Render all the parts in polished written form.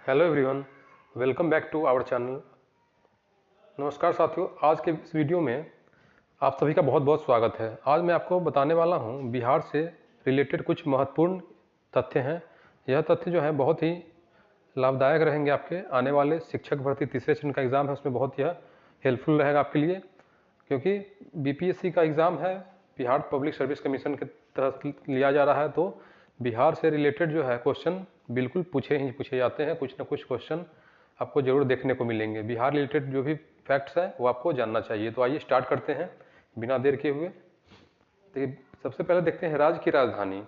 Hello everyone, welcome back to our channel. नमस्कार साथियों, आज के इस वीडियो में आप सभी का बहुत बहुत स्वागत है। आज मैं आपको बताने वाला हूं बिहार से रिलेटेड कुछ महत्वपूर्ण तथ्य हैं। यह तथ्य जो है बहुत ही लाभदायक रहेंगे आपके आने वाले शिक्षक भर्ती तीसरे चरण का एग्ज़ाम है, उसमें बहुत यह हेल्पफुल रहेगा आपके लिए, क्योंकि बीपीएससी का एग्ज़ाम है, बिहार पब्लिक सर्विस कमीशन के तहत लिया जा रहा है। तो बिहार से रिलेटेड जो है क्वेश्चन बिल्कुल पूछे जाते हैं। कुछ ना कुछ क्वेश्चन आपको जरूर देखने को मिलेंगे। बिहार रिलेटेड जो भी फैक्ट्स हैं वो आपको जानना चाहिए। तो आइए स्टार्ट करते हैं बिना देर के हुए। तो सबसे पहले देखते हैं राज्य की राजधानी।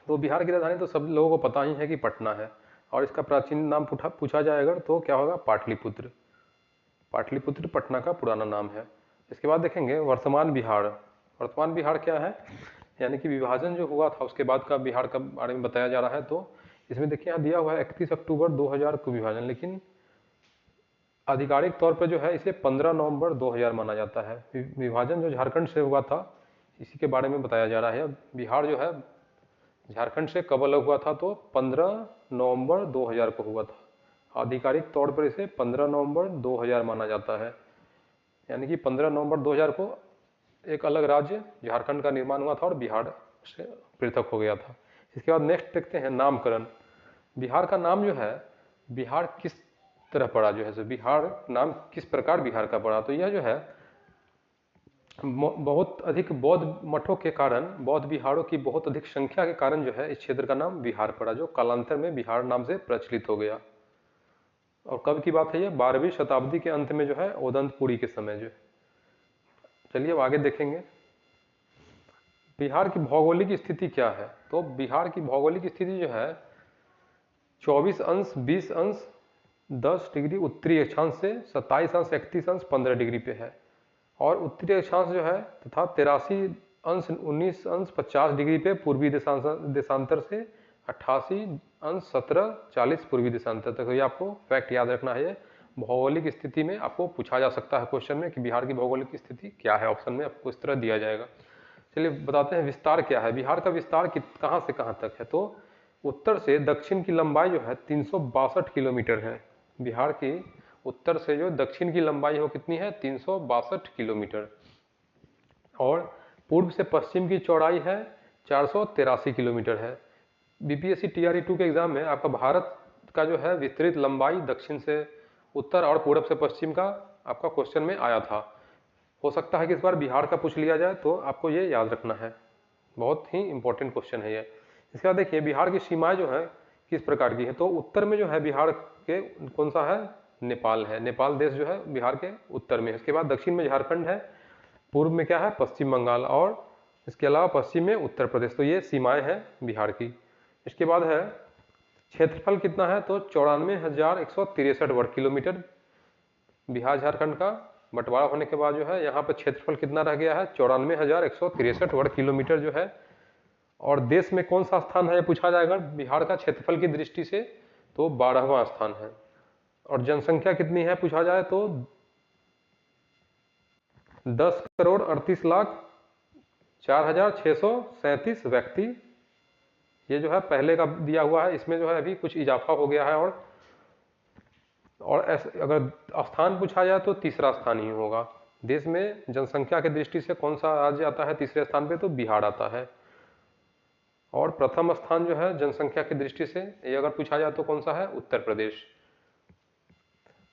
तो बिहार की राजधानी तो सब लोगों को पता ही है कि पटना है, और इसका प्राचीन नाम पूछा जाए अगर तो क्या होगा, पाटलिपुत्र। पाटलिपुत्र पटना का पुराना नाम है। इसके बाद देखेंगे वर्तमान बिहार। वर्तमान बिहार क्या है, यानी कि विभाजन जो हुआ था उसके बाद का बिहार का बारे में बताया जा रहा है। तो इसमें देखिए यहाँ दिया हुआ है 31 अक्टूबर 2000 को विभाजन, लेकिन आधिकारिक तौर पर जो है इसे 15 नवंबर 2000 माना जाता है। विभाजन जो झारखंड से हुआ था इसी के बारे में बताया जा रहा है। बिहार जो है झारखंड से कब अलग हुआ था, तो 15 नवंबर 2000 को हुआ था। आधिकारिक तौर पर इसे 15 नवंबर 2000 माना जाता है, यानी कि 15 नवंबर 2000 को एक अलग राज्य झारखंड का निर्माण हुआ था और बिहार से पृथक हो गया था। इसके बाद नेक्स्ट देखते हैं नामकरण। बिहार का नाम जो है, बिहार किस तरह पड़ा, जो है बिहार नाम किस प्रकार बिहार का पड़ा, तो यह जो है बहुत अधिक बौद्ध मठों के कारण, बौद्ध बिहारों की बहुत अधिक संख्या के कारण जो है इस क्षेत्र का नाम बिहार पड़ा, जो कालांतर में बिहार नाम से प्रचलित हो गया। और कब की बात है, यह 12वीं शताब्दी के अंत में जो है ओदंतपुरी के समय जो। चलिए अब आगे देखेंगे बिहार की भौगोलिक स्थिति क्या है। तो बिहार की भौगोलिक स्थिति जो है 24 अंश 20 अंश 10 डिग्री उत्तरी अक्षांश से 27 अंश 31 अंश 15 डिग्री पे है, और उत्तरी अक्षांश जो है तथा 83 अंश 19 अंश 50 डिग्री पे पूर्वी देशांतर से 88 अंश 17 40 पूर्वी देशांतर तक। तो ये आपको फैक्ट याद रखना है। भौगोलिक स्थिति में आपको पूछा जा सकता है क्वेश्चन में कि बिहार की भौगोलिक स्थिति क्या है, ऑप्शन में आपको इस तरह दिया जाएगा। चलिए बताते हैं विस्तार क्या है। बिहार का विस्तार कहाँ से कहाँ तक है, तो उत्तर से दक्षिण की लंबाई जो है 362 किलोमीटर है। बिहार की उत्तर से जो दक्षिण की लंबाई हो कितनी है, 362 किलोमीटर, और पूर्व से पश्चिम की चौड़ाई है 483 किलोमीटर है। बीपीएससी टीआरई 2 के एग्जाम में आपका भारत का जो है विस्तृत लंबाई दक्षिण से उत्तर और पूर्व से पश्चिम का आपका क्वेश्चन में आया था। हो सकता है कि इस बार बिहार का पूछ लिया जाए, तो आपको ये याद रखना है, बहुत ही इंपॉर्टेंट क्वेश्चन है ये। इसके बाद देखिए बिहार की सीमाएं जो है किस प्रकार की है, तो उत्तर में जो है बिहार के कौन सा है, नेपाल है। नेपाल देश जो है बिहार के उत्तर में है। इसके बाद दक्षिण में झारखंड है, पूर्व में क्या है, पश्चिम बंगाल, और इसके अलावा पश्चिम में उत्तर प्रदेश। तो ये सीमाएं हैं बिहार की। इसके बाद है क्षेत्रफल कितना है, तो 94,163 वर्ग किलोमीटर। बिहार झारखंड का बंटवारा होने के बाद जो है यहाँ पर क्षेत्रफल कितना रह गया है, 94,163 वर्ग किलोमीटर जो है। और देश में कौन सा स्थान है ये पूछा जाएगा बिहार का क्षेत्रफल की दृष्टि से, तो 12वां स्थान है। और जनसंख्या कितनी है पूछा जाए तो 10,38,04,637 व्यक्ति। ये जो है पहले का दिया हुआ है, इसमें जो है अभी कुछ इजाफा हो गया है। और अगर स्थान पूछा जाए तो तीसरा स्थान ही होगा। देश में जनसंख्या की दृष्टि से कौन सा राज्य आता है तीसरे स्थान पे, तो बिहार आता है। और प्रथम स्थान जो है जनसंख्या की दृष्टि से ये अगर पूछा जाए तो कौन सा है, उत्तर प्रदेश।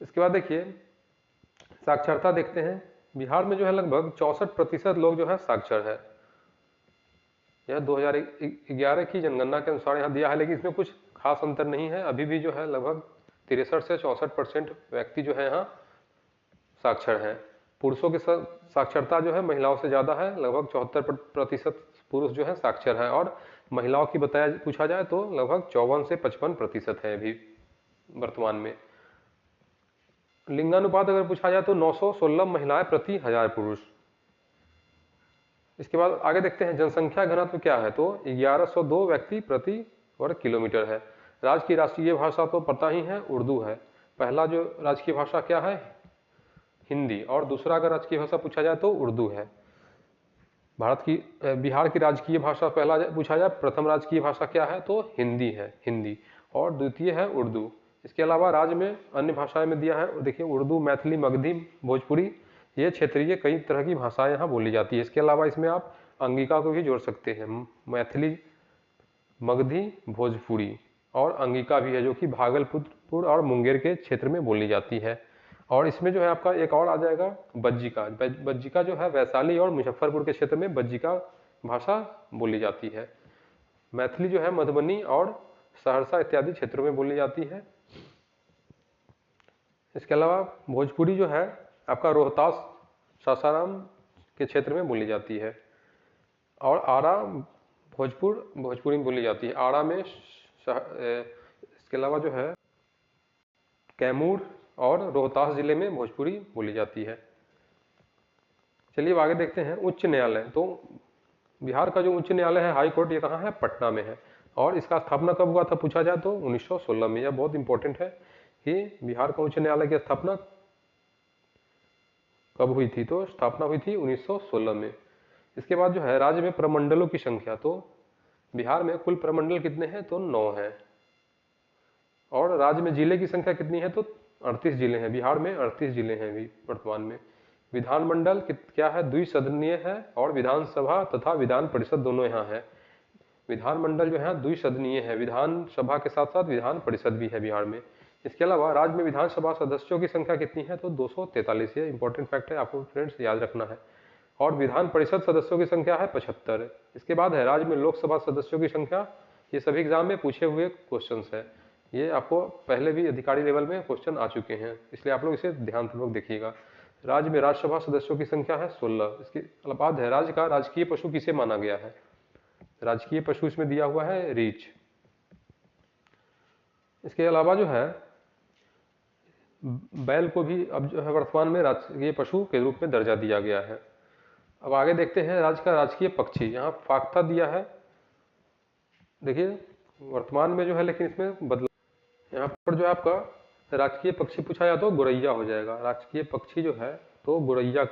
इसके बाद देखिए साक्षरता देखते हैं। बिहार में जो है लगभग 64% लोग जो है साक्षर है। यह 2011 की जनगणना के अनुसार यहाँ दिया है, लेकिन इसमें कुछ खास अंतर नहीं है। अभी भी जो है लगभग 63 से 64% व्यक्ति जो है यहाँ साक्षर हैं। पुरुषों की साक्षरता जो है महिलाओं से ज़्यादा है, लगभग 74% पुरुष जो है साक्षर है, और महिलाओं की पूछा जाए तो लगभग 54 से 55% है अभी वर्तमान में। लिंगानुपात अगर पूछा जाए तो 916 महिलाएं प्रति 1000 पुरुष। इसके बाद आगे देखते हैं जनसंख्या घनत्व क्या है, तो 1102 व्यक्ति प्रति वर्ग किलोमीटर है। राज्य की राष्ट्रीय भाषा तो पता ही है, उर्दू है। पहला जो राजकीय भाषा क्या है, हिंदी, और दूसरा अगर राजकीय भाषा पूछा जाए तो उर्दू है। बिहार की राजकीय भाषा पहला पूछा जाए, प्रथम राजकीय भाषा क्या है, तो हिंदी है, हिंदी, और द्वितीय है उर्दू। इसके अलावा राज्य में अन्य भाषाएं में दिया है, देखिए उर्दू, मैथिली, मगधी, भोजपुरी, ये क्षेत्रीय कई तरह की भाषाएं यहाँ बोली जाती है। इसके अलावा इसमें आप अंगिका को भी जोड़ सकते हैं, मैथिली, मगधी, भोजपुरी और अंगिका भी है जो कि भागलपुर और मुंगेर के क्षेत्र में बोली जाती है। और इसमें जो है आपका एक और आ जाएगा बज्जिका। बज्जिका जो है वैशाली और मुजफ्फरपुर के क्षेत्र में बज्जिका भाषा बोली जाती है। मैथिली जो है मधुबनी और सहरसा इत्यादि क्षेत्रों में बोली जाती है। इसके अलावा भोजपुरी जो है आपका रोहतास, सासाराम के क्षेत्र में बोली जाती है। और आरा, भोजपुरी में बोली जाती है। आरा में इसके अलावा जो है कैमूर और रोहतास जिले में भोजपुरी बोली जाती है। चलिए अब आगे देखते हैं उच्च न्यायालय। तो बिहार का जो उच्च न्यायालय है, हाई कोर्ट, ये कहाँ है? पटना में है। और इसका स्थापना कब हुआ था पूछा जाए तो 1916 में। यह बहुत इंपॉर्टेंट है कि बिहार का उच्च न्यायालय की स्थापना कब हुई थी, तो स्थापना हुई थी 1916 में। इसके बाद जो है राज्य में प्रमंडलों की संख्या, तो बिहार में कुल प्रमंडल कितने हैं? तो 9 हैं। और राज्य में जिले की संख्या कितनी है? तो 38 जिले हैं। बिहार में 38 जिले हैं अभी वर्तमान में। विधानमंडल क्या है? द्विसदनीय है। और विधानसभा तथा विधान परिषद दोनों यहाँ है। विधानमंडल जो है द्विसदनीय है, विधानसभा के साथ साथ विधान परिषद भी है बिहार में। इसके अलावा राज्य में विधानसभा सदस्यों की संख्या कितनी है? तो 243। ये इंपॉर्टेंट फैक्ट है, आपको फ्रेंड्स याद रखना है। और विधान परिषद सदस्यों की संख्या है 75। इसके बाद है राज्य में लोकसभा सदस्यों की संख्या। ये सभी एग्जाम में पूछे हुए क्वेश्चन है, ये आपको पहले भी अधिकारी लेवल में क्वेश्चन आ चुके हैं, इसलिए आप लोग इसे ध्यानपूर्वक देखिएगा। राज्य में राज्यसभा सदस्यों की संख्या है 16। इसके बाद है राज्य का राजकीय पशु किसे माना गया है? राजकीय पशु इसमें दिया हुआ है रीछ। इसके अलावा जो है बैल को भी अब जो है वर्तमान में राजकीय पशु के रूप में दर्जा दिया गया है। अब आगे देखते हैं राज्य का राजकीय पक्षी। यहाँ फाख्ता दिया है, देखिए वर्तमान में जो है, लेकिन इसमें बदलाव। यहाँ पर जो है आपका राजकीय पक्षी पूछा जाए तो गोरैया हो जाएगा। राजकीय पक्षी जो है तो गोरैया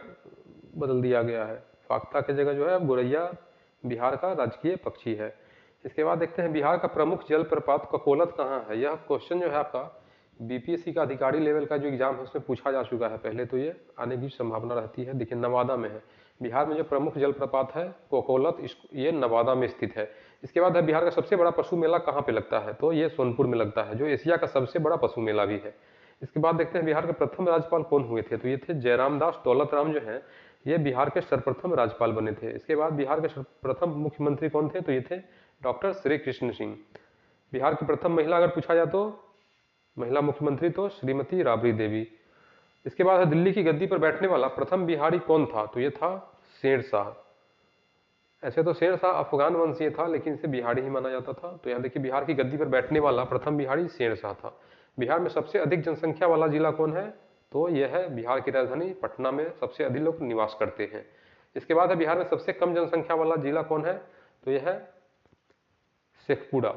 बदल दिया गया है, फाख्ता की जगह जो है गोरैया बिहार का राजकीय पक्षी है। इसके बाद देखते हैं बिहार का प्रमुख जलप्रपात ककोलत कहाँ है। यह क्वेश्चन जो है आपका बीपीएससी का अधिकारी लेवल का जो एग्जाम है उसमें पूछा जा चुका है पहले, तो ये आने की संभावना रहती है। देखिए नवादा में है। बिहार में जो प्रमुख जलप्रपात है कोकोलत, ये नवादा में स्थित है। इसके बाद है बिहार का सबसे बड़ा पशु मेला कहाँ पे लगता है? तो ये सोनपुर में लगता है, जो एशिया का सबसे बड़ा पशु मेला भी है। इसके बाद देखते हैं बिहार के प्रथम राज्यपाल कौन हुए थे? तो ये थे जयराम दास दौलत राम जो है, ये बिहार के सर्वप्रथम राज्यपाल बने थे। इसके बाद बिहार के प्रथम मुख्यमंत्री कौन थे? तो ये थे डॉक्टर श्री कृष्ण सिंह। बिहार की प्रथम महिला अगर पूछा जाए तो महिला मुख्यमंत्री तो श्रीमती राबड़ी देवी। इसके बाद है दिल्ली की गद्दी पर बैठने वाला प्रथम बिहारी कौन था? तो ये था शेरशाह। ऐसे तो शेरशाह अफगान वंशीय था, लेकिन इसे बिहारी ही माना जाता था। तो यहाँ देखिए बिहार की गद्दी पर बैठने वाला प्रथम बिहारी शेरशाह था। बिहार में सबसे अधिक जनसंख्या वाला जिला कौन है? तो यह है बिहार की राजधानी पटना में सबसे अधिक लोग निवास करते हैं। इसके बाद है बिहार में सबसे कम जनसंख्या वाला जिला कौन है? तो यह है शेखपुरा।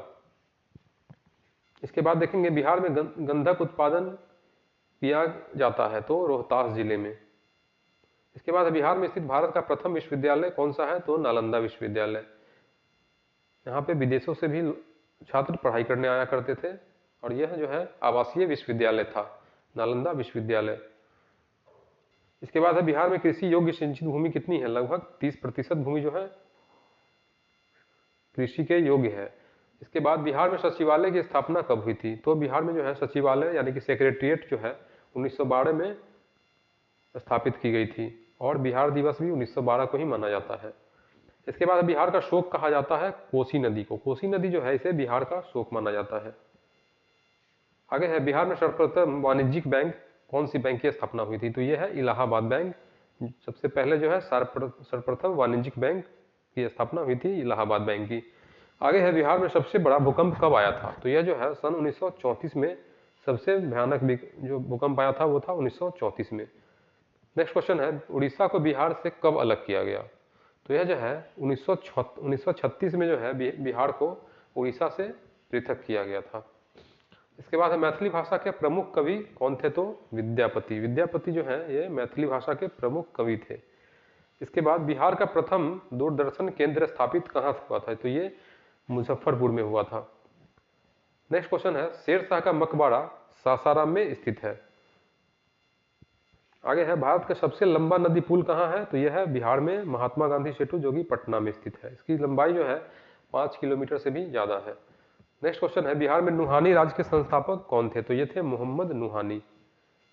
इसके बाद देखेंगे बिहार में गंधक उत्पादन किया जाता है तो रोहतास जिले में। इसके बाद बिहार में स्थित भारत का प्रथम विश्वविद्यालय कौन सा है? तो नालंदा विश्वविद्यालय। यहाँ पे विदेशों से भी छात्र पढ़ाई करने आया करते थे, और यह जो है आवासीय विश्वविद्यालय था, नालंदा विश्वविद्यालय। इसके बाद है बिहार में कृषि योग्य सिंचित भूमि कितनी है? लगभग 30% भूमि जो है कृषि के योग्य है। इसके बाद बिहार में सचिवालय की स्थापना कब हुई थी? तो बिहार में जो है सचिवालय यानी कि सेक्रेटरिएट जो है 1912 में स्थापित की गई थी, और बिहार दिवस भी 1912 को ही माना जाता है। इसके बाद बिहार का शोक कहा जाता है कोसी नदी को। कोसी नदी जो है इसे बिहार का शोक माना जाता है। आगे है बिहार में सर्वप्रथम वाणिज्यिक बैंक कौन सी बैंक की स्थापना हुई थी? तो यह है इलाहाबाद बैंक। सबसे पहले जो है सर्वप्रथम वाणिज्यिक बैंक की स्थापना हुई थी इलाहाबाद बैंक की। आगे है बिहार में सबसे बड़ा भूकंप कब आया था? तो यह जो है सन 1934 में सबसे भयानक जो भूकंप आया था वो था 1934 में। नेक्स्ट क्वेश्चन है उड़ीसा को बिहार से कब अलग किया गया? तो यह जो है 1936 में जो है बिहार को उड़ीसा से पृथक किया गया था। इसके बाद है मैथिली भाषा के प्रमुख कवि कौन थे? तो विद्यापति। विद्यापति जो है ये मैथिली भाषा के प्रमुख कवि थे। इसके बाद बिहार का प्रथम दूरदर्शन केंद्र स्थापित कहाँ हुआ था? तो ये मुजफ्फरपुर में हुआ था। नेक्स्ट क्वेश्चन है शेरशाह का मकबरा सासाराम में स्थित है। आगे है, भारत का सबसे लंबा नदी पुल कहाँ है? तो यह है बिहार में महात्मा गांधी सेतु, जो कि पटना में स्थित है। इसकी लंबाई जो है 5 किलोमीटर से भी ज़्यादा है। नेक्स्ट क्वेश्चन है, बिहार में नुहानी राज्य के संस्थापक कौन थे? तो ये थे मोहम्मद नुहानी।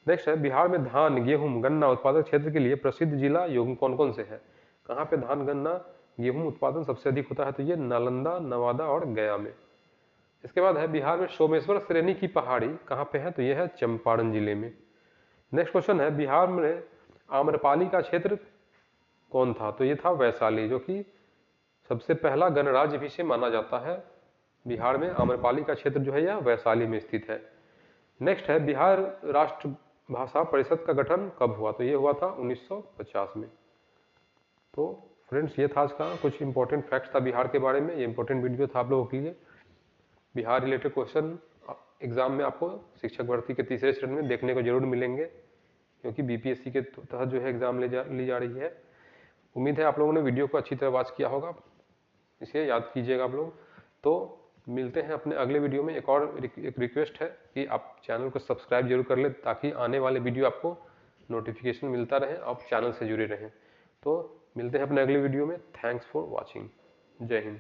नेक्स्ट है, बिहार में धान, गेहूं, गन्ना उत्पादक क्षेत्र के लिए प्रसिद्ध जिला योग कौन कौन से है? कहाँ पे धान, गन्ना, गेहूं उत्पादन सबसे अधिक होता है? तो ये नालंदा, नवादा और गया में। इसके बाद है, बिहार में सोमेश्वर श्रेणी की पहाड़ी कहाँ पे है? तो यह है चंपारण जिले में। नेक्स्ट क्वेश्चन है, बिहार में आम्रपाली का क्षेत्र कौन था? तो ये था वैशाली, जो कि सबसे पहला गणराज्य भी से माना जाता है। बिहार में आम्रपाली का क्षेत्र जो है यह वैशाली में स्थित है। नेक्स्ट है, बिहार राष्ट्र भाषा परिषद का गठन कब हुआ? तो ये हुआ था 1950 में। तो फ्रेंड्स, ये था आज का कुछ इंपॉर्टेंट फैक्ट्स था बिहार के बारे में। ये इंपॉर्टेंट वीडियो था आप लोगों के लिए। बिहार रिलेटेड क्वेश्चन एग्जाम में आपको शिक्षक भर्ती के तीसरे चरण में देखने को जरूर मिलेंगे, क्योंकि बीपीएससी के तहत जो है एग्जाम ली जा रही है। उम्मीद है आप लोगों ने वीडियो को अच्छी तरह वॉच किया होगा, इसे याद कीजिएगा आप लोग। तो मिलते हैं अपने अगले वीडियो में। एक रिक्वेस्ट है कि आप चैनल को सब्सक्राइब जरूर कर ले, ताकि आने वाले वीडियो आपको नोटिफिकेशन मिलता रहे, आप चैनल से जुड़े रहें। तो मिलते हैं अपने अगले वीडियो में। Thanks for watching. जय हिंद।